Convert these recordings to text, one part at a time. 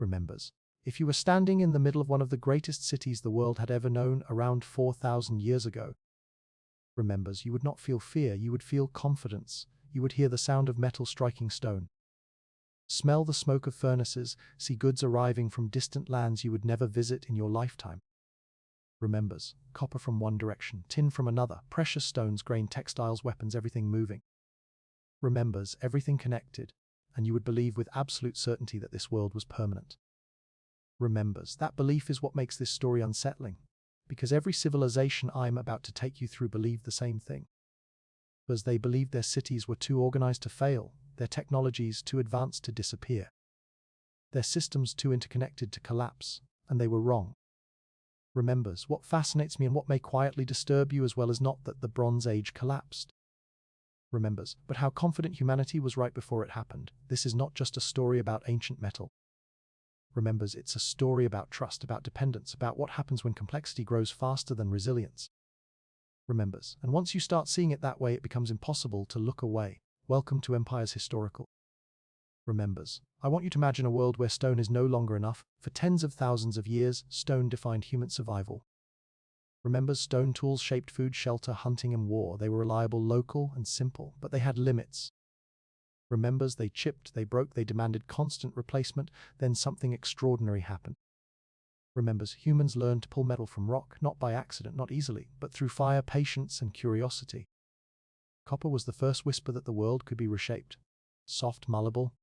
Remembers, if you were standing in the middle of one of the greatest cities the world had ever known around 4,000 years ago, remembers, you would not feel fear, you would feel confidence. You would hear the sound of metal striking stone, smell the smoke of furnaces, see goods arriving from distant lands you would never visit in your lifetime. Remembers, copper from one direction, tin from another, precious stones, grain, textiles, weapons, everything moving. Remembers, everything connected, and you would believe with absolute certainty that this world was permanent. Remembers, that belief is what makes this story unsettling, because every civilization I'm about to take you through believed the same thing. Because they believed their cities were too organized to fail, their technologies too advanced to disappear, their systems too interconnected to collapse, and they were wrong. Remembers, what fascinates me and what may quietly disturb you as well as not that the Bronze Age collapsed. Remembers, but how confident humanity was right before it happened. This is not just a story about ancient metal. Remembers, it's a story about trust, about dependence, about what happens when complexity grows faster than resilience. Remembers, and once you start seeing it that way, it becomes impossible to look away. Welcome to Empire's Historical. Remembers, I want you to imagine a world where stone is no longer enough. For tens of thousands of years, stone defined human survival. Remembers, stone tools shaped food, shelter, hunting, and war. They were reliable, local, and simple, but they had limits. Remembers, they chipped, they broke, they demanded constant replacement. Then something extraordinary happened. Remembers, humans learned to pull metal from rock, not by accident, not easily, but through fire, patience, and curiosity. Copper was the first whisper that the world could be reshaped. Soft, malleable.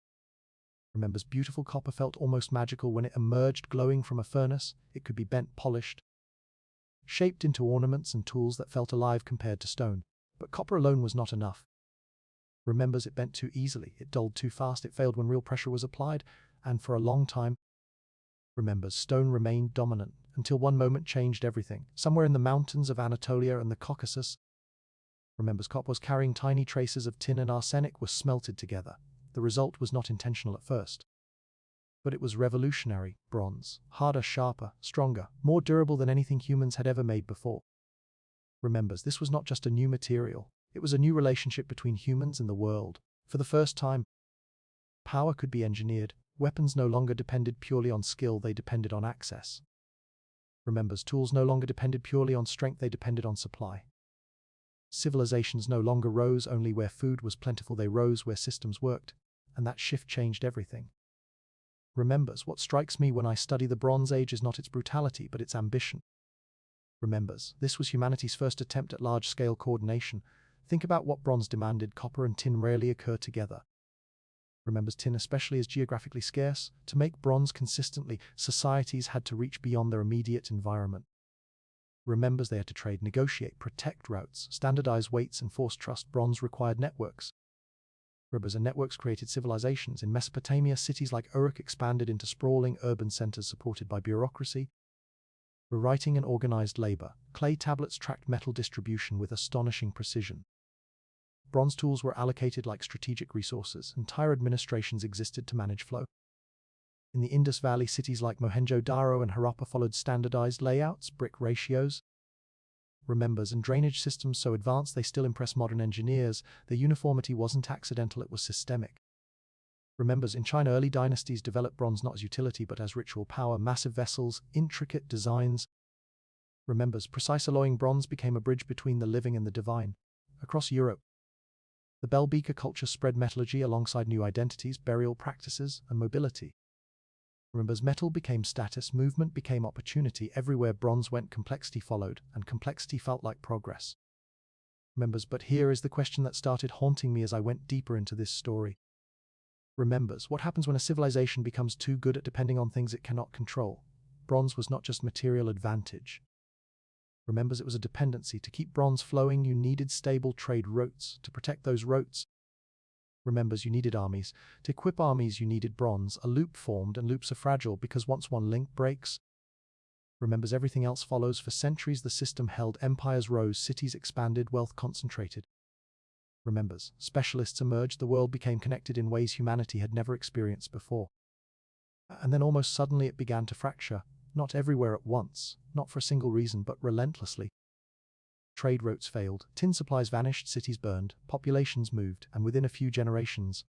Remembers, beautiful copper felt almost magical when it emerged glowing from a furnace. It could be bent, polished, shaped into ornaments and tools that felt alive compared to stone. But copper alone was not enough. Remembers, it bent too easily, it dulled too fast, it failed when real pressure was applied, and for a long time, remembers, stone remained dominant, until one moment changed everything. Somewhere in the mountains of Anatolia and the Caucasus, remembers, copper was carrying tiny traces of tin and arsenic were smelted together. The result was not intentional at first, but it was revolutionary. Bronze, harder, sharper, stronger, more durable than anything humans had ever made before. Remembers, this was not just a new material, it was a new relationship between humans and the world. For the first time, power could be engineered. Weapons no longer depended purely on skill, they depended on access. Remembers, tools no longer depended purely on strength, they depended on supply. Civilizations no longer rose only where food was plentiful, they rose where systems worked, and that shift changed everything. Remembers, what strikes me when I study the Bronze Age is not its brutality, but its ambition. Remembers, this was humanity's first attempt at large-scale coordination. Think about what bronze demanded. Copper and tin rarely occur together. Remembers, tin especially is geographically scarce. To make bronze consistently, societies had to reach beyond their immediate environment. Remembers, they had to trade, negotiate, protect routes, standardize weights, and force trust. Bronze required networks. Remembers, and networks created civilizations. In Mesopotamia, cities like Uruk expanded into sprawling urban centers supported by bureaucracy, rewriting, and organized labor. Clay tablets tracked metal distribution with astonishing precision. Bronze tools were allocated like strategic resources. Entire administrations existed to manage flow. In the Indus Valley, cities like Mohenjo-Daro and Harappa followed standardized layouts, brick ratios, remembers, and drainage systems so advanced they still impress modern engineers. Their uniformity wasn't accidental, it was systemic. Remembers, in China, early dynasties developed bronze not as utility but as ritual power. Massive vessels, intricate designs. Remembers, precise alloying bronze became a bridge between the living and the divine. Across Europe, the bell beaker culture spread metallurgy alongside new identities, burial practices, and mobility. Remembers, metal became status, movement became opportunity. Everywhere bronze went, complexity followed, and complexity felt like progress. Remembers, but here is the question that started haunting me as I went deeper into this story. Remembers, what happens when a civilization becomes too good at depending on things it cannot control? Bronze was not just material advantage. Remembers, it was a dependency. To keep bronze flowing, you needed stable trade routes. To protect those routes, remembers, you needed armies. To equip armies, you needed bronze. A loop formed, and loops are fragile because once one link breaks, remembers, everything else follows. For centuries, the system held. Empires rose, cities expanded, wealth concentrated. Remembers, specialists emerged. The world became connected in ways humanity had never experienced before. And then almost suddenly it began to fracture. Not everywhere at once, not for a single reason, but relentlessly. Trade routes failed, tin supplies vanished, cities burned, populations moved, and within a few generations,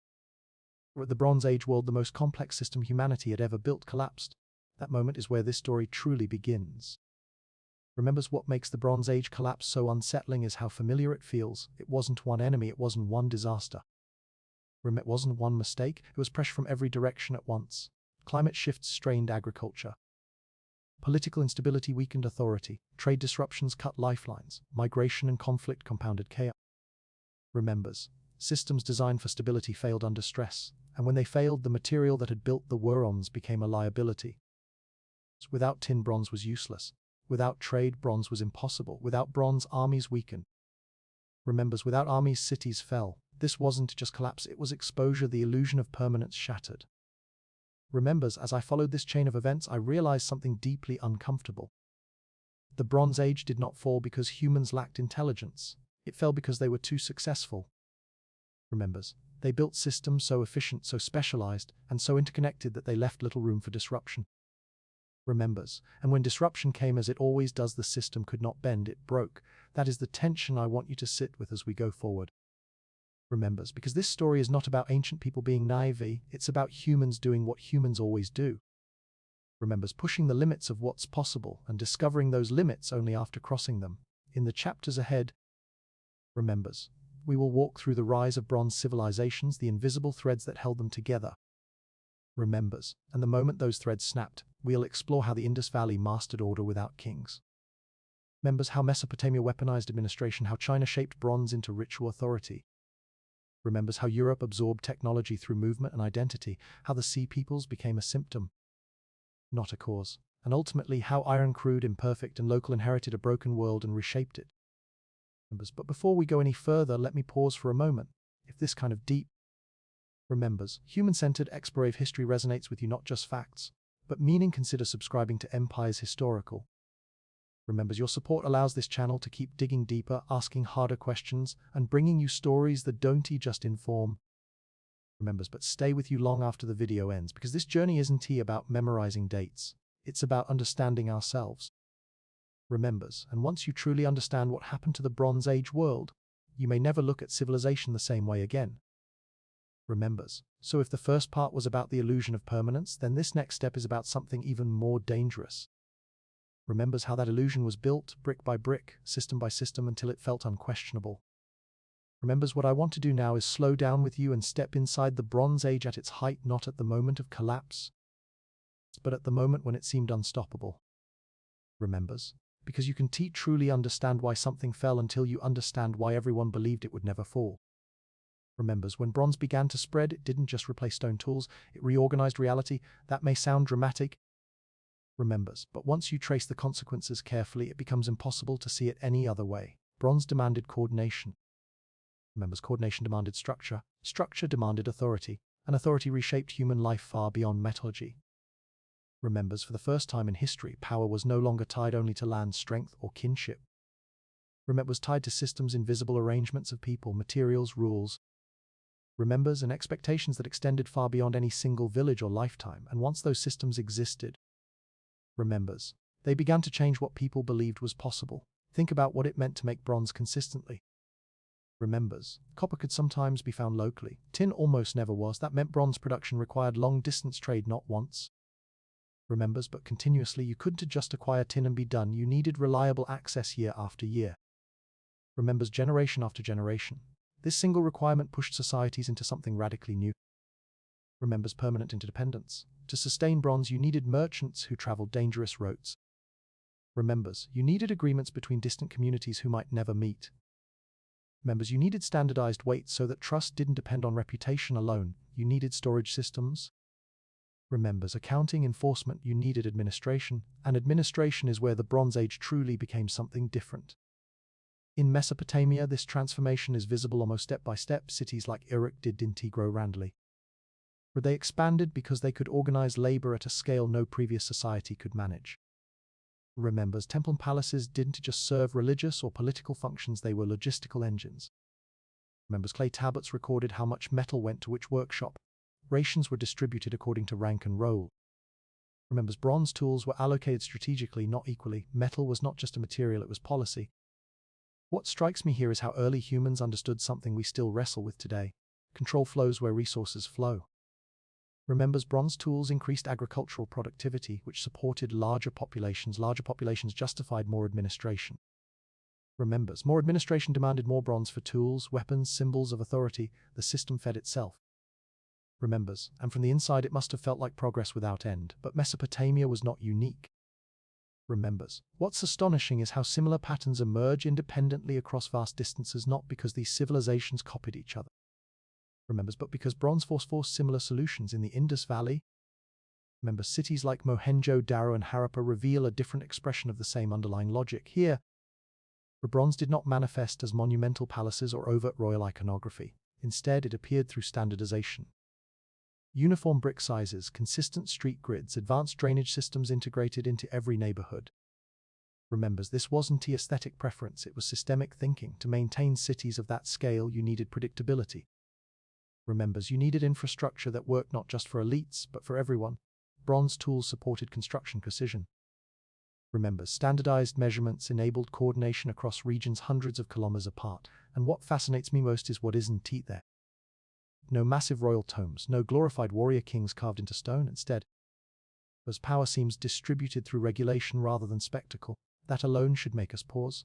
At the Bronze Age world, the most complex system humanity had ever built collapsed. That moment is where this story truly begins. Remembers what makes the Bronze Age collapse so unsettling is how familiar it feels. It wasn't one enemy, it wasn't one disaster. It wasn't one mistake, it was pressure from every direction at once. Climate shifts strained agriculture. Political instability weakened authority. Trade disruptions cut lifelines. Migration and conflict compounded chaos. Remembers, systems designed for stability failed under stress, and when they failed, the material that had built the worlds became a liability. Without tin, bronze was useless. Without trade, bronze was impossible. Without bronze, armies weakened. Remembers, without armies, cities fell. This wasn't just collapse, it was exposure. The illusion of permanence shattered. Remembers, as I followed this chain of events, I realized something deeply uncomfortable. The Bronze Age did not fall because humans lacked intelligence. It fell because they were too successful. Remembers, they built systems so efficient, so specialized, and so interconnected that they left little room for disruption. Remembers, and when disruption came, as it always does, the system could not bend, it broke. That is the tension I want you to sit with as we go forward. Remembers, because this story is not about ancient people being naive, it's about humans doing what humans always do. Remembers, pushing the limits of what's possible and discovering those limits only after crossing them. In the chapters ahead, remembers, we will walk through the rise of bronze civilizations, the invisible threads that held them together. Remembers, and the moment those threads snapped, we'll explore how the Indus Valley mastered order without kings. Remembers, how Mesopotamia weaponized administration, how China shaped bronze into ritual authority. Remembers, how Europe absorbed technology through movement and identity, how the Sea Peoples became a symptom, not a cause, and ultimately how iron, crude, imperfect, and local, inherited a broken world and reshaped it. But before we go any further, let me pause for a moment. If this kind of deep, remembers, human-centered explorative history resonates with you, not just facts, but meaning, consider subscribing to Empire's Historical. Remembers, your support allows this channel to keep digging deeper, asking harder questions, and bringing you stories that don't just inform. Remembers, but stay with you long after the video ends, because this journey isn't about memorizing dates. It's about understanding ourselves. Remembers, and once you truly understand what happened to the Bronze Age world, you may never look at civilization the same way again. Remembers, so if the first part was about the illusion of permanence, then this next step is about something even more dangerous. Remembers how that illusion was built, brick by brick, system by system, until it felt unquestionable. Remembers, what I want to do now is slow down with you and step inside the Bronze Age at its height, not at the moment of collapse, but at the moment when it seemed unstoppable. Remembers, because you can truly understand why something fell until you understand why everyone believed it would never fall. Remembers, when bronze began to spread, it didn't just replace stone tools, it reorganized reality. That may sound dramatic. Remembers, but once you trace the consequences carefully, it becomes impossible to see it any other way. Bronze demanded coordination. Remembers, coordination demanded structure. Structure demanded authority. And authority reshaped human life far beyond metallurgy. Remembers, for the first time in history, power was no longer tied only to land, strength, or kinship. Was tied to systems, invisible arrangements of people, materials, rules. Remembers, and expectations that extended far beyond any single village or lifetime. And once those systems existed, remembers, they began to change what people believed was possible. Think about what it meant to make bronze consistently. Remembers, copper could sometimes be found locally. Tin almost never was. That meant bronze production required long-distance trade, not once. Remembers, but continuously. You couldn't just acquire tin and be done. You needed reliable access year after year. Remembers, generation after generation. This single requirement pushed societies into something radically new. Remembers, permanent interdependence. To sustain bronze, you needed merchants who traveled dangerous routes. Remembers, you needed agreements between distant communities who might never meet. Remembers, you needed standardized weights so that trust didn't depend on reputation alone. You needed storage systems. Remembers, accounting, enforcement, you needed administration. And administration is where the Bronze Age truly became something different. In Mesopotamia, this transformation is visible almost step by step. Cities like Uruk didn't grow randomly. They expanded because they could organize labor at a scale no previous society could manage. Remembers, temple and palaces didn't just serve religious or political functions, they were logistical engines. Remembers, clay tablets recorded how much metal went to which workshop. Rations were distributed according to rank and role. Remembers, bronze tools were allocated strategically, not equally. Metal was not just a material, it was policy. What strikes me here is how early humans understood something we still wrestle with today. Control flows where resources flow. Remembers bronze tools increased agricultural productivity, which supported larger populations. Larger populations justified more administration. Remembers, more administration demanded more bronze for tools, weapons, symbols of authority. The system fed itself. Remembers, and from the inside it must have felt like progress without end, but Mesopotamia was not unique. Remembers, what's astonishing is how similar patterns emerge independently across vast distances, not because these civilizations copied each other. Remembers, but because bronze forced similar solutions in the Indus Valley. Remembers, cities like Mohenjo-Daro and Harappa reveal a different expression of the same underlying logic. Here, the bronze did not manifest as monumental palaces or overt royal iconography. Instead, it appeared through standardization. Uniform brick sizes, consistent street grids, advanced drainage systems integrated into every neighborhood. Remembers, this wasn't aesthetic preference, it was systemic thinking. To maintain cities of that scale, you needed predictability. Remembers, you needed infrastructure that worked not just for elites, but for everyone. Bronze tools supported construction precision. Remembers, standardized measurements enabled coordination across regions hundreds of kilometers apart. And what fascinates me most is what isn't there. No massive royal tomes, no glorified warrior kings carved into stone. Instead, as power seems distributed through regulation rather than spectacle, that alone should make us pause.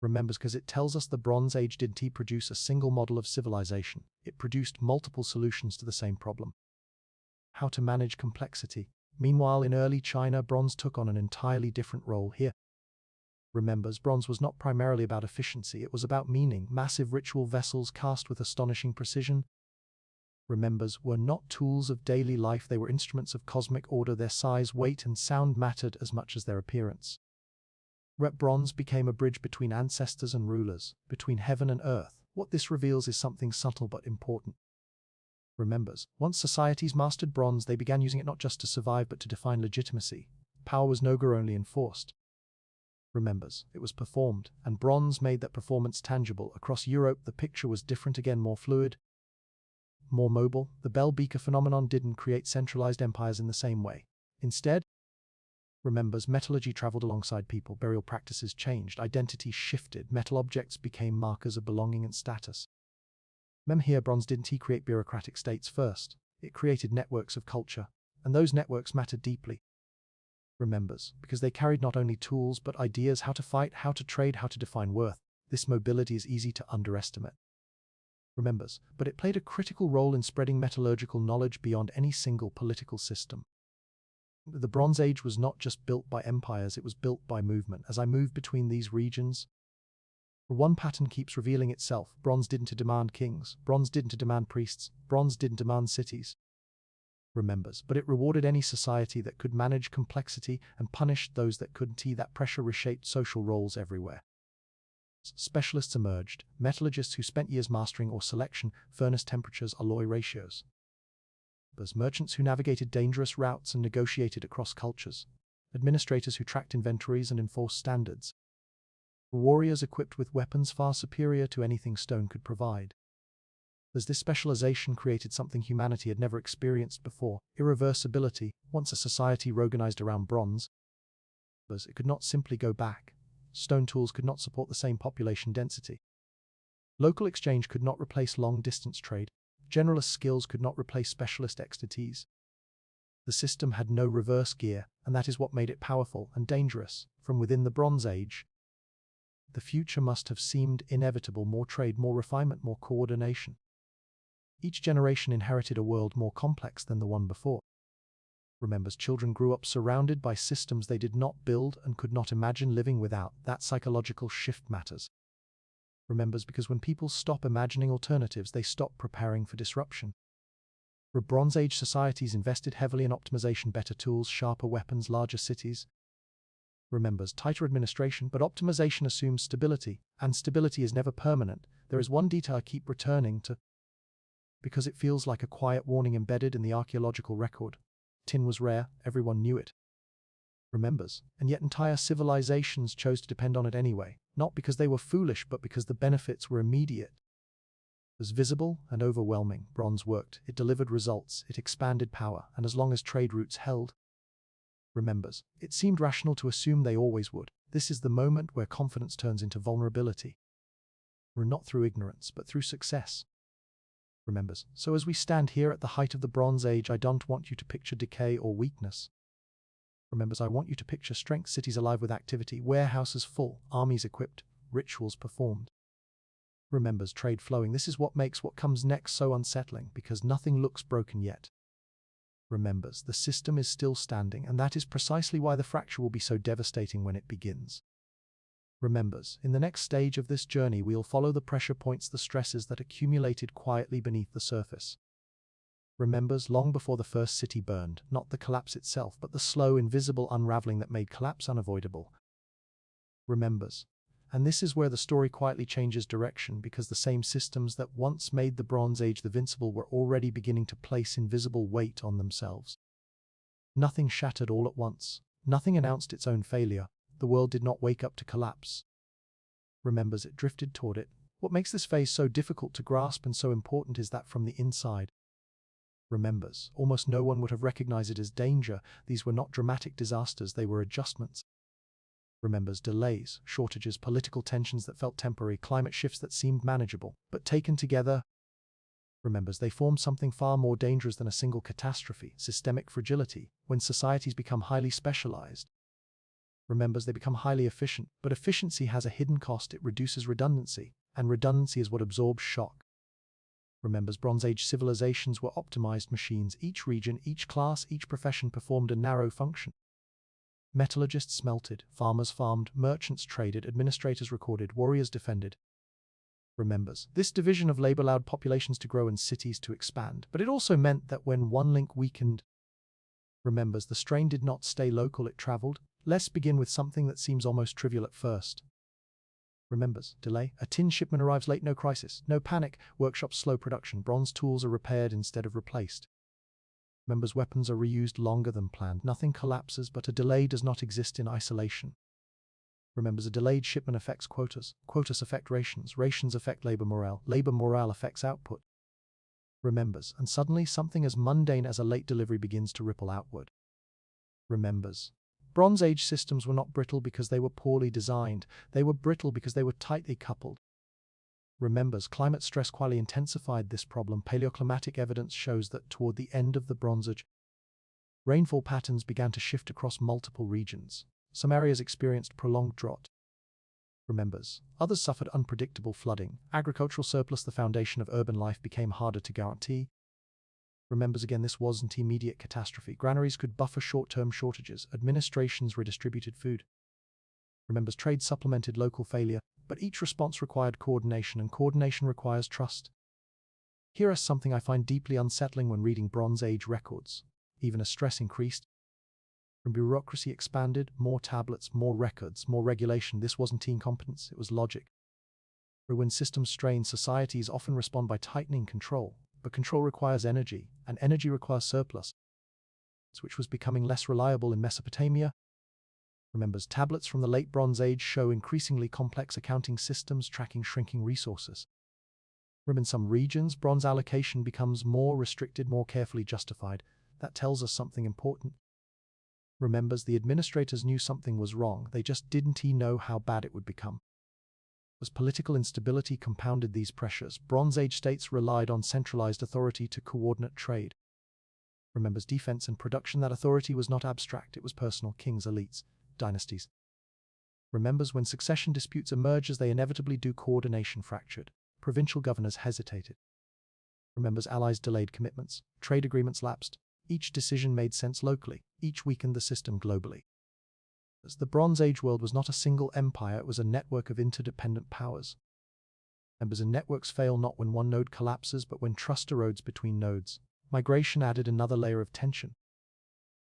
Remembers, because it tells us the Bronze Age didn't produce a single model of civilization, it produced multiple solutions to the same problem. How to manage complexity. Meanwhile, in early China, bronze took on an entirely different role here. Remembers, bronze was not primarily about efficiency, it was about meaning. Massive ritual vessels cast with astonishing precision. Remembers, were not tools of daily life, they were instruments of cosmic order. Their size, weight, and sound mattered as much as their appearance. Bronze became a bridge between ancestors and rulers, between heaven and earth. What this reveals is something subtle but important. Remembers, once societies mastered bronze, they began using it not just to survive but to define legitimacy. Power was no longer only enforced. Remembers, it was performed, and bronze made that performance tangible. Across Europe, the picture was different again, more fluid, more mobile. The bell beaker phenomenon didn't create centralized empires in the same way. Instead, remembers, metallurgy traveled alongside people, burial practices changed, identity shifted, metal objects became markers of belonging and status. Here, bronze didn't create bureaucratic states first, it created networks of culture, and those networks mattered deeply. Remembers, because they carried not only tools but ideas, how to fight, how to trade, how to define worth. This mobility is easy to underestimate. Remembers, but it played a critical role in spreading metallurgical knowledge beyond any single political system. The Bronze Age was not just built by empires, it was built by movement. As I moved between these regions, one pattern keeps revealing itself. Bronze didn't demand kings, bronze didn't demand priests, bronze didn't demand cities. Remembers, but it rewarded any society that could manage complexity and punished those that couldn't. That pressure reshaped social roles everywhere. Specialists emerged, metallurgists who spent years mastering ore selection, furnace temperatures, alloy ratios. Merchants who navigated dangerous routes and negotiated across cultures. Administrators who tracked inventories and enforced standards. Warriors equipped with weapons far superior to anything stone could provide. As this specialization created something humanity had never experienced before, irreversibility. Once a society organized around bronze, it could not simply go back. Stone tools could not support the same population density. Local exchange could not replace long-distance trade. Generalist skills could not replace specialist expertise. The system had no reverse gear, and that is what made it powerful and dangerous. From within the Bronze Age, the future must have seemed inevitable: more trade, more refinement, more coordination. Each generation inherited a world more complex than the one before. Remembers, children grew up surrounded by systems they did not build and could not imagine living without. That psychological shift matters. Remembers, because when people stop imagining alternatives, they stop preparing for disruption. Bronze Age societies invested heavily in optimization, better tools, sharper weapons, larger cities. Remembers, tighter administration, but optimization assumes stability, and stability is never permanent. There is one detail I keep returning to, because it feels like a quiet warning embedded in the archaeological record. Tin was rare, everyone knew it. Remembers, and yet entire civilizations chose to depend on it anyway, not because they were foolish, but because the benefits were immediate. It was visible and overwhelming. Bronze worked, it delivered results, it expanded power, and as long as trade routes held, remembers, it seemed rational to assume they always would. This is the moment where confidence turns into vulnerability. Not through ignorance, but through success. Remembers, so as we stand here at the height of the Bronze Age, I don't want you to picture decay or weakness. Remembers, I want you to picture strength, cities alive with activity, warehouses full, armies equipped, rituals performed. Remembers, trade flowing. This is what makes what comes next so unsettling, because nothing looks broken yet. Remembers, the system is still standing, and that is precisely why the fracture will be so devastating when it begins. Remembers, in the next stage of this journey we'll follow the pressure points, the stresses that accumulated quietly beneath the surface. Remembers, long before the first city burned, not the collapse itself, but the slow, invisible unraveling that made collapse unavoidable. Remembers, and this is where the story quietly changes direction, because the same systems that once made the Bronze Age the vincible were already beginning to place invisible weight on themselves. Nothing shattered all at once. Nothing announced its own failure. The world did not wake up to collapse. Remembers, it drifted toward it. What makes this phase so difficult to grasp and so important is that from the inside. Remembers, almost no one would have recognized it as danger. These were not dramatic disasters, they were adjustments. Remembers, delays, shortages, political tensions that felt temporary, climate shifts that seemed manageable, but taken together. Remembers, they formed something far more dangerous than a single catastrophe, systemic fragility, when societies become highly specialized. Remembers, they become highly efficient, but efficiency has a hidden cost. It reduces redundancy, and redundancy is what absorbs shock. Remembers, Bronze Age civilizations were optimized machines. Each region, each class, each profession performed a narrow function. Metallurgists smelted, farmers farmed, merchants traded, administrators recorded, warriors defended. Remembers, this division of labor allowed populations to grow and cities to expand, but it also meant that when one link weakened. Remembers, the strain did not stay local, it traveled. Let's begin with something that seems almost trivial at first. Remembers, delay. A tin shipment arrives late, no crisis, no panic. Workshops slow production, bronze tools are repaired instead of replaced. Remembers, weapons are reused longer than planned. Nothing collapses, but a delay does not exist in isolation. Remembers, a delayed shipment affects quotas. Quotas affect rations. Rations affect labor morale. Labor morale affects output. Remembers, and suddenly something as mundane as a late delivery begins to ripple outward. Remembers, Bronze Age systems were not brittle because they were poorly designed. They were brittle because they were tightly coupled. Remembers, climate stress quietly intensified this problem. Paleoclimatic evidence shows that toward the end of the Bronze Age, rainfall patterns began to shift across multiple regions. Some areas experienced prolonged drought. Remembers, others suffered unpredictable flooding. Agricultural surplus, the foundation of urban life, became harder to guarantee. Remembers, again, this wasn't immediate catastrophe. Granaries could buffer short-term shortages. Administrations redistributed food. Remembers, trade supplemented local failure, but each response required coordination, and coordination requires trust. Here is something I find deeply unsettling when reading Bronze Age records. Even as stress increased, bureaucracy expanded, more tablets, more records, more regulation. This wasn't incompetence, it was logic. When systems strain, societies often respond by tightening control. But control requires energy, and energy requires surplus, which was becoming less reliable in Mesopotamia. Remembers, tablets from the late Bronze Age show increasingly complex accounting systems tracking shrinking resources. In some regions, bronze allocation becomes more restricted, more carefully justified. That tells us something important. Remembers, the administrators knew something was wrong, they just didn't know how bad it would become. As political instability compounded these pressures, Bronze Age states relied on centralized authority to coordinate trade. Remembers, defense and production, that authority was not abstract, it was personal. Kings, elites, dynasties. Remembers, when succession disputes emerged, as they inevitably do, coordination fractured. Provincial governors hesitated. Remembers, allies delayed commitments. Trade agreements lapsed. Each decision made sense locally. Each weakened the system globally. As the Bronze Age world was not a single empire, it was a network of interdependent powers. Members, and networks fail not when one node collapses, but when trust erodes between nodes. Migration added another layer of tension.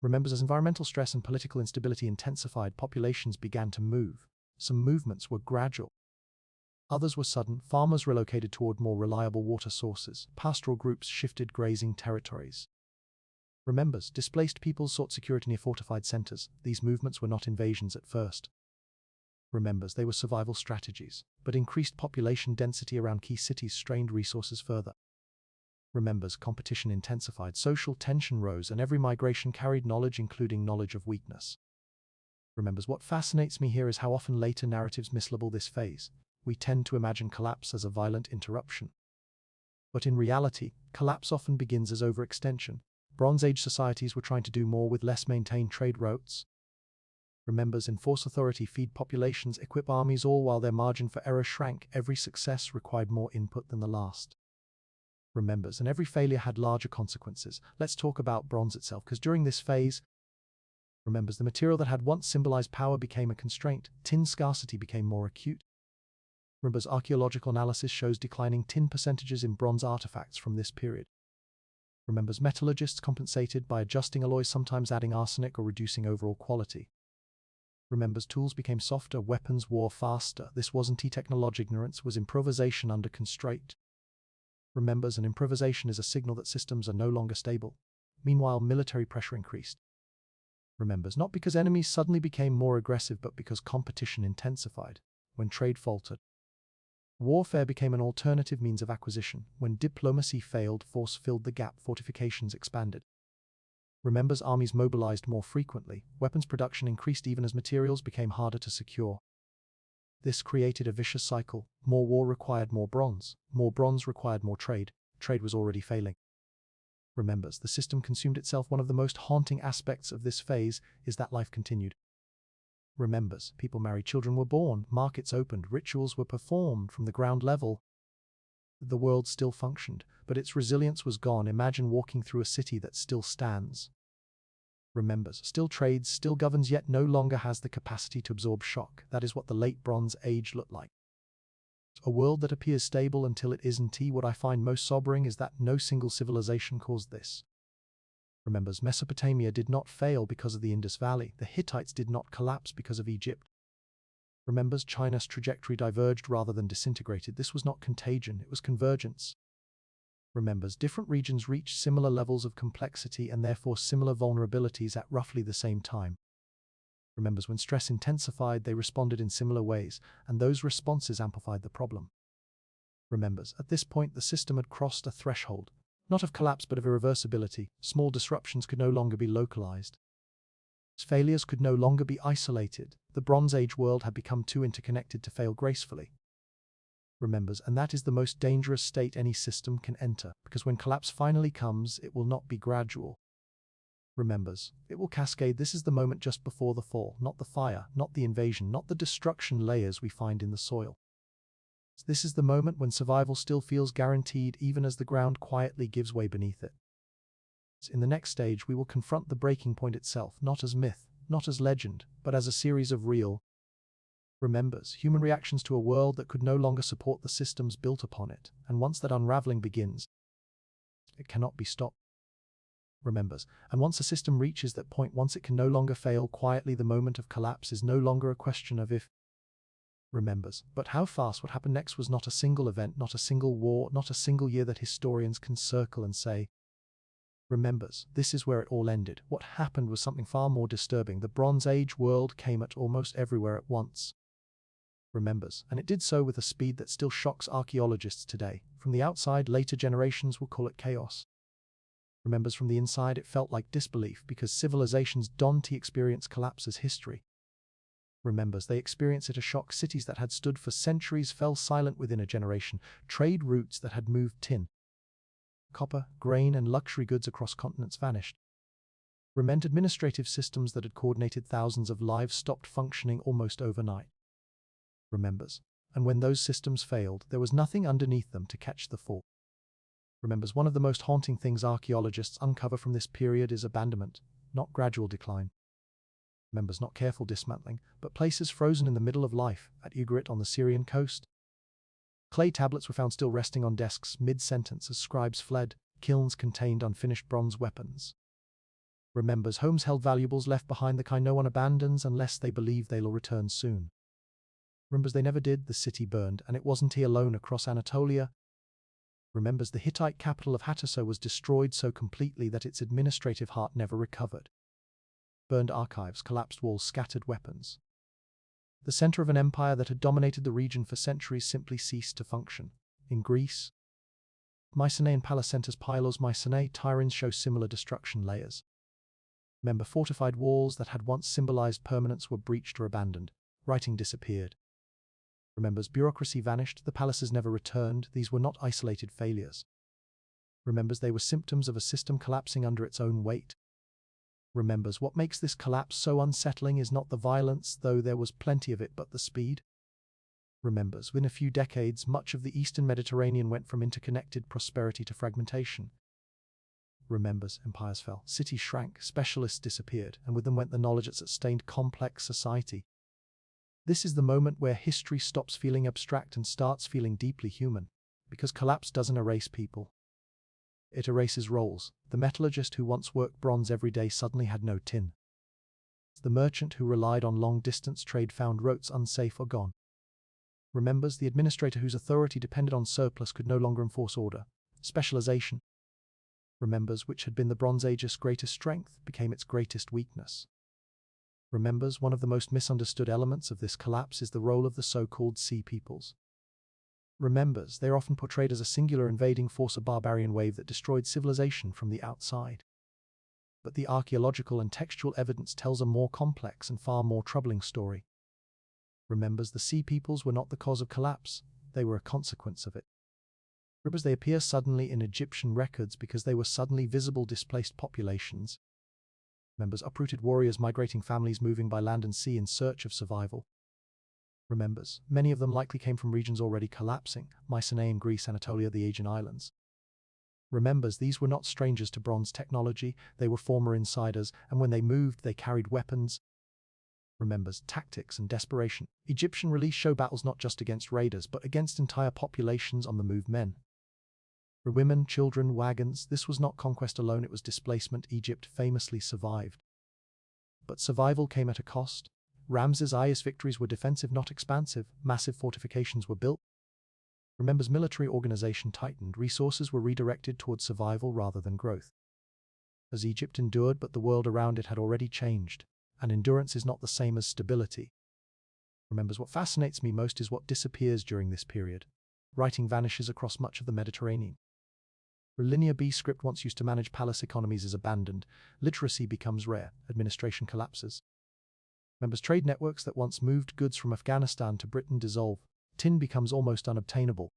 Remembers, as environmental stress and political instability intensified, populations began to move. Some movements were gradual. Others were sudden. Farmers relocated toward more reliable water sources. Pastoral groups shifted grazing territories. Remembers, displaced peoples sought security near fortified centers. These movements were not invasions at first. Remembers, they were survival strategies, but increased population density around key cities strained resources further. Remembers, competition intensified, social tension rose, and every migration carried knowledge, including knowledge of weakness. Remembers, what fascinates me here is how often later narratives mislabel this phase. We tend to imagine collapse as a violent interruption. But in reality, collapse often begins as overextension. Bronze Age societies were trying to do more with less, maintain trade routes. Remembers, enforce authority, feed populations, equip armies, all while their margin for error shrank. Every success required more input than the last. Remembers, and every failure had larger consequences. Let's talk about bronze itself, because during this phase, remembers, the material that had once symbolized power became a constraint. Tin scarcity became more acute. Remembers, archaeological analysis shows declining tin percentages in bronze artifacts from this period. Remembers, metallurgists compensated by adjusting alloys, sometimes adding arsenic or reducing overall quality. Remembers, tools became softer, weapons wore faster. This wasn't technology ignorance, was improvisation under constraint. Remembers, an improvisation is a signal that systems are no longer stable. Meanwhile, military pressure increased. Remembers, not because enemies suddenly became more aggressive, but because competition intensified. When trade faltered, warfare became an alternative means of acquisition. When diplomacy failed, force filled the gap, fortifications expanded. Remembers, armies mobilized more frequently. Weapons production increased even as materials became harder to secure. This created a vicious cycle. More war required more bronze. More bronze required more trade. Trade was already failing. Remembers, the system consumed itself. One of the most haunting aspects of this phase is that life continued. Remembers, people married, children were born, markets opened, rituals were performed from the ground level. The world still functioned, but its resilience was gone. Imagine walking through a city that still stands. Remembers, still trades, still governs, yet no longer has the capacity to absorb shock. That is what the late Bronze Age looked like. A world that appears stable until it isn't. What I find most sobering is that no single civilization caused this. Remembers, Mesopotamia did not fail because of the Indus Valley. The Hittites did not collapse because of Egypt. Remembers, China's trajectory diverged rather than disintegrated. This was not contagion, it was convergence. Remembers, different regions reached similar levels of complexity and therefore similar vulnerabilities at roughly the same time. Remembers, when stress intensified, they responded in similar ways, and those responses amplified the problem. Remembers, at this point the system had crossed a threshold, not of collapse but of irreversibility. Small disruptions could no longer be localized. Failures could no longer be isolated. The Bronze Age world had become too interconnected to fail gracefully. Remembers, and that is the most dangerous state any system can enter, because when collapse finally comes, it will not be gradual. Remembers, it will cascade. This is the moment just before the fall, not the fire, not the invasion, not the destruction layers we find in the soil. This is the moment when survival still feels guaranteed, even as the ground quietly gives way beneath it. In the next stage, we will confront the breaking point itself, not as myth, not as legend, but as a series of real remembers, human reactions to a world that could no longer support the systems built upon it, and once that unraveling begins, it cannot be stopped. Remembers, and once a system reaches that point, once it can no longer fail quietly, the moment of collapse is no longer a question of if. Remembers, but how fast. What happened next was not a single event, not a single war, not a single year that historians can circle and say, remembers, this is where it all ended. What happened was something far more disturbing. The Bronze Age world came at almost everywhere at once. Remembers, and it did so with a speed that still shocks archaeologists today. From the outside, later generations will call it chaos. Remembers, from the inside, it felt like disbelief, because civilizations don't experience collapse as history. Remembers, they experience it as shock. Cities that had stood for centuries fell silent within a generation. Trade routes that had moved tin, copper, grain, and luxury goods across continents vanished. Administrative systems that had coordinated thousands of lives stopped functioning almost overnight. Remembers, and when those systems failed, there was nothing underneath them to catch the fall. Remembers, one of the most haunting things archaeologists uncover from this period is abandonment, not gradual decline. Remembers, not careful dismantling, but places frozen in the middle of life. At Ugarit on the Syrian coast, clay tablets were found still resting on desks mid-sentence as scribes fled. Kilns contained unfinished bronze weapons. Remembers, homes held valuables left behind, the kind no one abandons unless they believe they'll return soon. Remembers, they never did. The city burned, and it wasn't he alone across Anatolia. Remembers, the Hittite capital of Hattusa was destroyed so completely that its administrative heart never recovered. Burned archives, collapsed walls, scattered weapons. The center of an empire that had dominated the region for centuries simply ceased to function. In Greece, Mycenae and Palacentus Pylos Mycenae, Tyrins show similar destruction layers. Remember, fortified walls that had once symbolized permanence were breached or abandoned. Writing disappeared. Remembers, bureaucracy vanished, the palaces never returned. These were not isolated failures. Remembers they were symptoms of a system collapsing under its own weight. Remembers what makes this collapse so unsettling is not the violence, though there was plenty of it, but the speed. Remembers, within a few decades, much of the Eastern Mediterranean went from interconnected prosperity to fragmentation. Remembers, empires fell, cities shrank, specialists disappeared, and with them went the knowledge that sustained complex society. This is the moment where history stops feeling abstract and starts feeling deeply human, because collapse doesn't erase people. It erases roles. The metallurgist who once worked bronze every day suddenly had no tin. The merchant who relied on long-distance trade found routes unsafe or gone. Remembers, the administrator whose authority depended on surplus could no longer enforce order. Specialization. Remembers, which had been the Bronze Age's greatest strength, became its greatest weakness. Remembers, one of the most misunderstood elements of this collapse is the role of the so-called Sea Peoples. Remembers, they are often portrayed as a singular invading force, a barbarian wave that destroyed civilization from the outside. But the archaeological and textual evidence tells a more complex and far more troubling story. Remembers, the Sea Peoples were not the cause of collapse, they were a consequence of it. Remembers, they appear suddenly in Egyptian records because they were suddenly visible displaced populations. Remembers, uprooted warriors, migrating families moving by land and sea in search of survival. Remembers, many of them likely came from regions already collapsing, Mycenaean Greece, Anatolia, the Aegean Islands. Remembers, these were not strangers to bronze technology, they were former insiders, and when they moved, they carried weapons. Remembers, tactics and desperation. Egyptian reliefs show battles not just against raiders, but against entire populations on the move, men. For women, children, wagons, this was not conquest alone, it was displacement. Egypt famously survived. But survival came at a cost. Ramses I's victories were defensive, not expansive. Massive fortifications were built. Remembers, military organization tightened. Resources were redirected towards survival rather than growth. As Egypt endured, but the world around it had already changed, and endurance is not the same as stability. Remembers, what fascinates me most is what disappears during this period. Writing vanishes across much of the Mediterranean. The linear B script once used to manage palace economies is abandoned. Literacy becomes rare. Administration collapses. Remembers, trade networks that once moved goods from Afghanistan to Britain dissolve. Tin becomes almost unobtainable.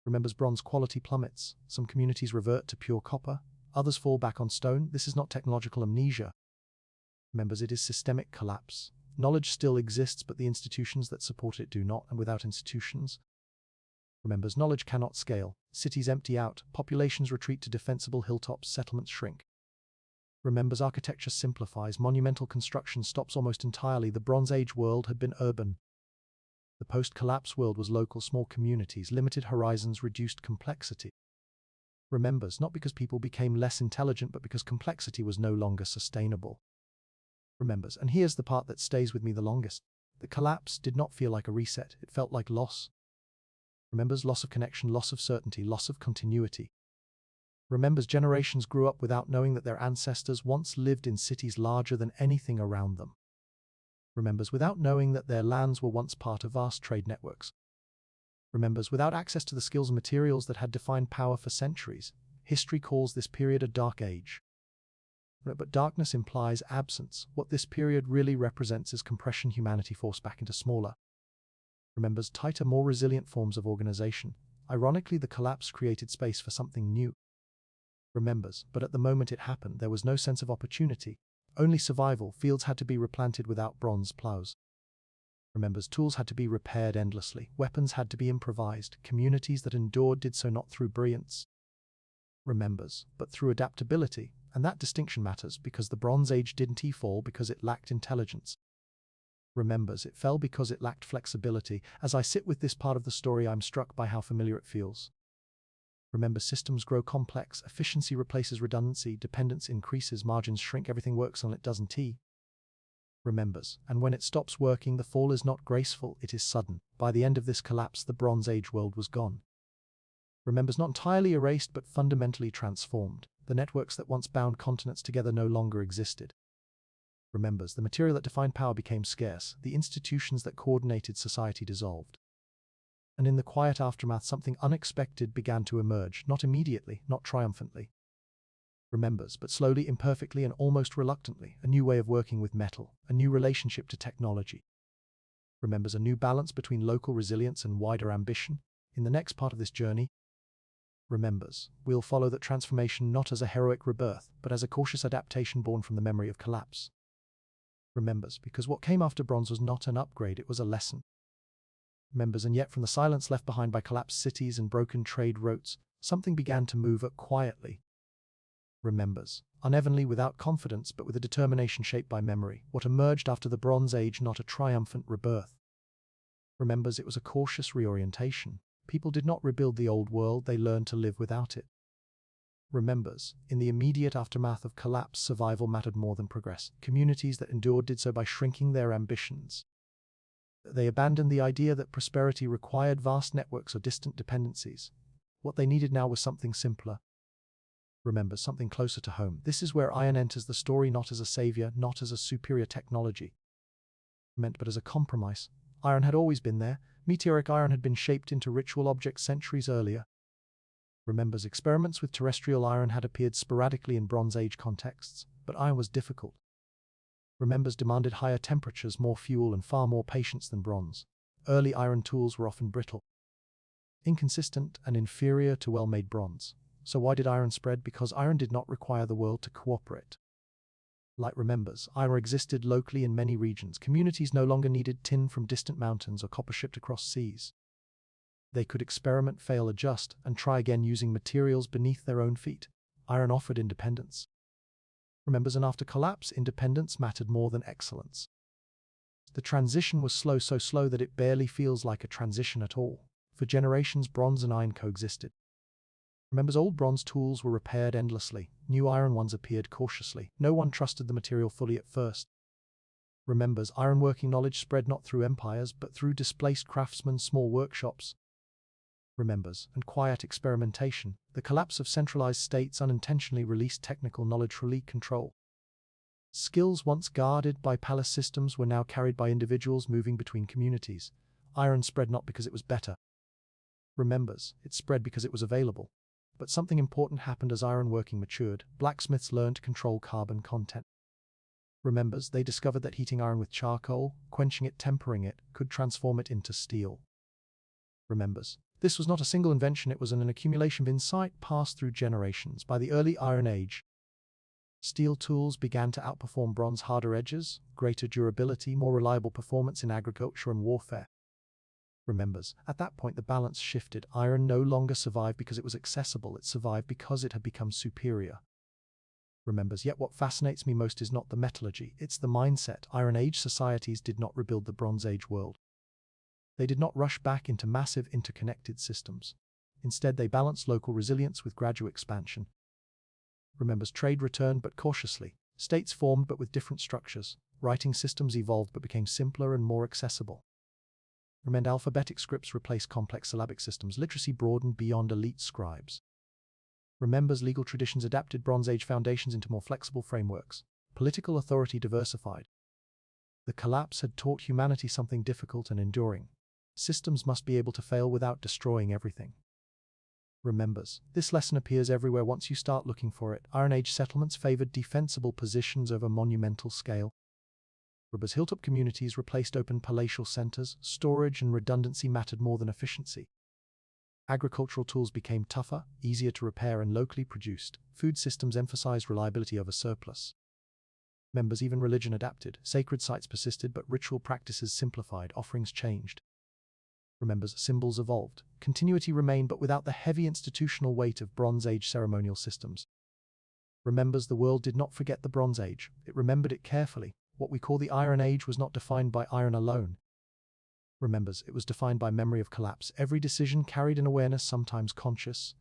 Remembers, bronze quality plummets. Some communities revert to pure copper. Others fall back on stone. This is not technological amnesia. Remembers, it is systemic collapse. Knowledge still exists, but the institutions that support it do not, and without institutions. Remembers, knowledge cannot scale. Cities empty out. Populations retreat to defensible hilltops. Settlements shrink. Remembers, architecture simplifies. Monumental construction stops almost entirely. The Bronze Age world had been urban. The post-collapse world was local, small communities, limited horizons, reduced complexity. Remembers, not because people became less intelligent, but because complexity was no longer sustainable. Remembers, and here's the part that stays with me the longest. The collapse did not feel like a reset, it felt like loss. Remembers, loss of connection, loss of certainty, loss of continuity. Remembers, generations grew up without knowing that their ancestors once lived in cities larger than anything around them. Remembers, without knowing that their lands were once part of vast trade networks. Remembers, without access to the skills and materials that had defined power for centuries. History calls this period a dark age. But darkness implies absence. What this period really represents is compression, humanity forced back into smaller. Remembers, tighter, more resilient forms of organization. Ironically, the collapse created space for something new. Remembers, but at the moment it happened, there was no sense of opportunity. Only survival. Fields had to be replanted without bronze plows. Remembers, tools had to be repaired endlessly. Weapons had to be improvised. Communities that endured did so not through brilliance. Remembers, but through adaptability. And that distinction matters because the Bronze Age didn't fall because it lacked intelligence. Remembers, it fell because it lacked flexibility. As I sit with this part of the story, I'm struck by how familiar it feels. Remember, systems grow complex, efficiency replaces redundancy, dependence increases, margins shrink, everything works until it doesn't. Remembers, and when it stops working, the fall is not graceful, it is sudden. By the end of this collapse, the Bronze Age world was gone. Remembers, not entirely erased, but fundamentally transformed. The networks that once bound continents together no longer existed. Remembers, the material that defined power became scarce, the institutions that coordinated society dissolved. And in the quiet aftermath, something unexpected began to emerge, not immediately, not triumphantly. Remembers, but slowly, imperfectly, and almost reluctantly, a new way of working with metal, a new relationship to technology. Remembers, a new balance between local resilience and wider ambition. In the next part of this journey, Remembers, we'll follow that transformation not as a heroic rebirth, but as a cautious adaptation born from the memory of collapse. Remembers, because what came after bronze was not an upgrade, it was a lesson. Remembers, and yet from the silence left behind by collapsed cities and broken trade routes, something began to move quietly. Remembers, unevenly, without confidence, but with a determination shaped by memory, what emerged after the Bronze Age, not a triumphant rebirth. Remembers, it was a cautious reorientation. People did not rebuild the old world, they learned to live without it. Remembers, in the immediate aftermath of collapse, survival mattered more than progress. Communities that endured did so by shrinking their ambitions. They abandoned the idea that prosperity required vast networks or distant dependencies. What they needed now was something simpler. Remembers, something closer to home. This is where iron enters the story, not as a savior, not as a superior technology, but as a compromise. Iron had always been there. Meteoric iron had been shaped into ritual objects centuries earlier. Remembers, experiments with terrestrial iron had appeared sporadically in Bronze Age contexts, but iron was difficult. Remembers, demanded higher temperatures, more fuel, and far more patience than bronze. Early iron tools were often brittle, inconsistent, and inferior to well-made bronze. So why did iron spread? Because iron did not require the world to cooperate. Like Remembers, iron existed locally in many regions. Communities no longer needed tin from distant mountains or copper shipped across seas. They could experiment, fail, adjust, and try again using materials beneath their own feet. Iron offered independence. Remembers, and after collapse, independence mattered more than excellence. The transition was slow, so slow that it barely feels like a transition at all. For generations, bronze and iron coexisted. Remembers, old bronze tools were repaired endlessly. New iron ones appeared cautiously. No one trusted the material fully at first. Remembers, ironworking knowledge spread not through empires, but through displaced craftsmen, small workshops. Remembers, and quiet experimentation. The collapse of centralized states unintentionally released technical knowledge for elite control. Skills once guarded by palace systems were now carried by individuals moving between communities. Iron spread not because it was better. Remembers, it spread because it was available. But something important happened as ironworking matured. Blacksmiths learned to control carbon content. Remembers, they discovered that heating iron with charcoal, quenching it, tempering it, could transform it into steel. Remembers, this was not a single invention, it was an accumulation of insight passed through generations. By the early Iron Age, steel tools began to outperform bronze, harder edges, greater durability, more reliable performance in agriculture and warfare. Remembers, at that point the balance shifted. Iron no longer survived because it was accessible, it survived because it had become superior. Remembers, yet what fascinates me most is not the metallurgy, it's the mindset. Iron Age societies did not rebuild the Bronze Age world. They did not rush back into massive interconnected systems. Instead, they balanced local resilience with gradual expansion. Remembers, trade returned but cautiously. States formed but with different structures. Writing systems evolved but became simpler and more accessible. Remember, alphabetic scripts replaced complex syllabic systems. Literacy broadened beyond elite scribes. Remembers, legal traditions adapted Bronze Age foundations into more flexible frameworks. Political authority diversified. The collapse had taught humanity something difficult and enduring. Systems must be able to fail without destroying everything. Remembers, this lesson appears everywhere once you start looking for it. Iron Age settlements favored defensible positions over monumental scale. Remembers, hilltop communities replaced open palatial centers. Storage and redundancy mattered more than efficiency. Agricultural tools became tougher, easier to repair, and locally produced. Food systems emphasized reliability over surplus. Remembers, even religion adapted. Sacred sites persisted, but ritual practices simplified. Offerings changed. Remembers, symbols evolved. Continuity remained, but without the heavy institutional weight of Bronze Age ceremonial systems. Remembers, the world did not forget the Bronze Age. It remembered it carefully. What we call the Iron Age was not defined by iron alone. Remembers, it was defined by memory of collapse. Every decision carried an awareness, sometimes conscious.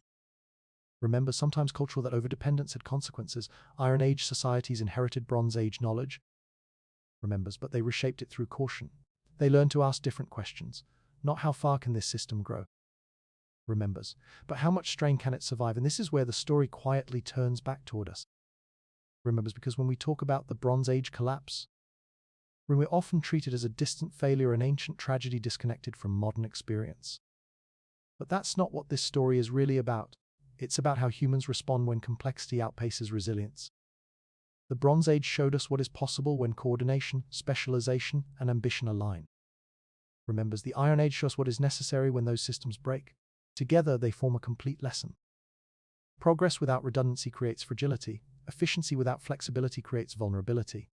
Remember, sometimes cultural, that overdependence had consequences. Iron Age societies inherited Bronze Age knowledge. Remembers, but they reshaped it through caution. They learned to ask different questions. Not how far can this system grow? Remembers, but how much strain can it survive? And this is where the story quietly turns back toward us. Remembers, because when we talk about the Bronze Age collapse, when we're often treated as a distant failure, an ancient tragedy disconnected from modern experience. But that's not what this story is really about. It's about how humans respond when complexity outpaces resilience. The Bronze Age showed us what is possible when coordination, specialization, and ambition align. Remembers, the Iron Age shows what is necessary when those systems break. Together, they form a complete lesson. Progress without redundancy creates fragility. Efficiency without flexibility creates vulnerability.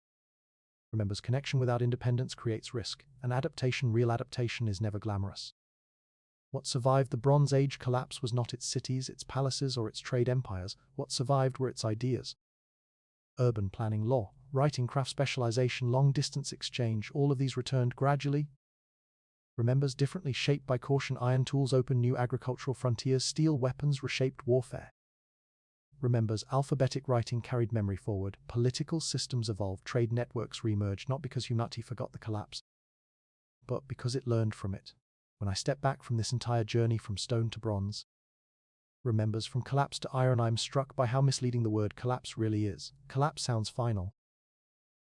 Remembers, connection without independence creates risk, and real adaptation is never glamorous. What survived the Bronze Age collapse was not its cities, its palaces, or its trade empires. What survived were its ideas. Urban planning, law, writing, craft, specialization, long-distance exchange, all of these returned gradually. Remembers, differently shaped by caution. Iron tools opened new agricultural frontiers, steel weapons reshaped warfare. Remembers, alphabetic writing carried memory forward, political systems evolved, trade networks reemerged, not because humanity forgot the collapse, but because it learned from it. When I step back from this entire journey from stone to bronze, remembers, from collapse to iron, I'm struck by how misleading the word collapse really is. Collapse sounds final.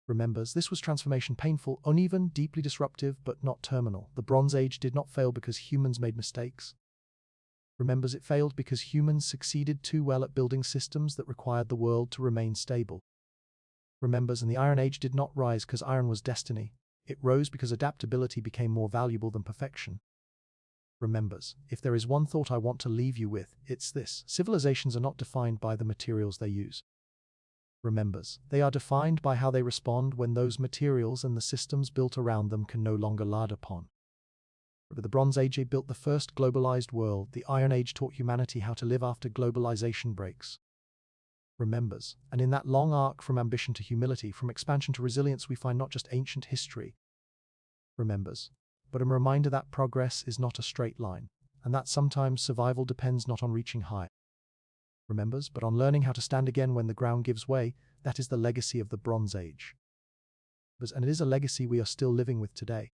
Remembers, this was transformation, painful, uneven, deeply disruptive, but not terminal. The Bronze Age did not fail because humans made mistakes. Remembers, it failed because humans succeeded too well at building systems that required the world to remain stable. Remembers, and the Iron Age did not rise because iron was destiny. It rose because adaptability became more valuable than perfection. Remembers, if there is one thought I want to leave you with, it's this: civilizations are not defined by the materials they use. Remembers, they are defined by how they respond when those materials and the systems built around them can no longer rely upon. The Bronze Age built the first globalized world. The Iron Age taught humanity how to live after globalization breaks. Remembers, and in that long arc from ambition to humility, from expansion to resilience, we find not just ancient history. Remembers, but a reminder that progress is not a straight line, and that sometimes survival depends not on reaching high. Remembers, but on learning how to stand again when the ground gives way. That is the legacy of the Bronze Age. And it is a legacy we are still living with today.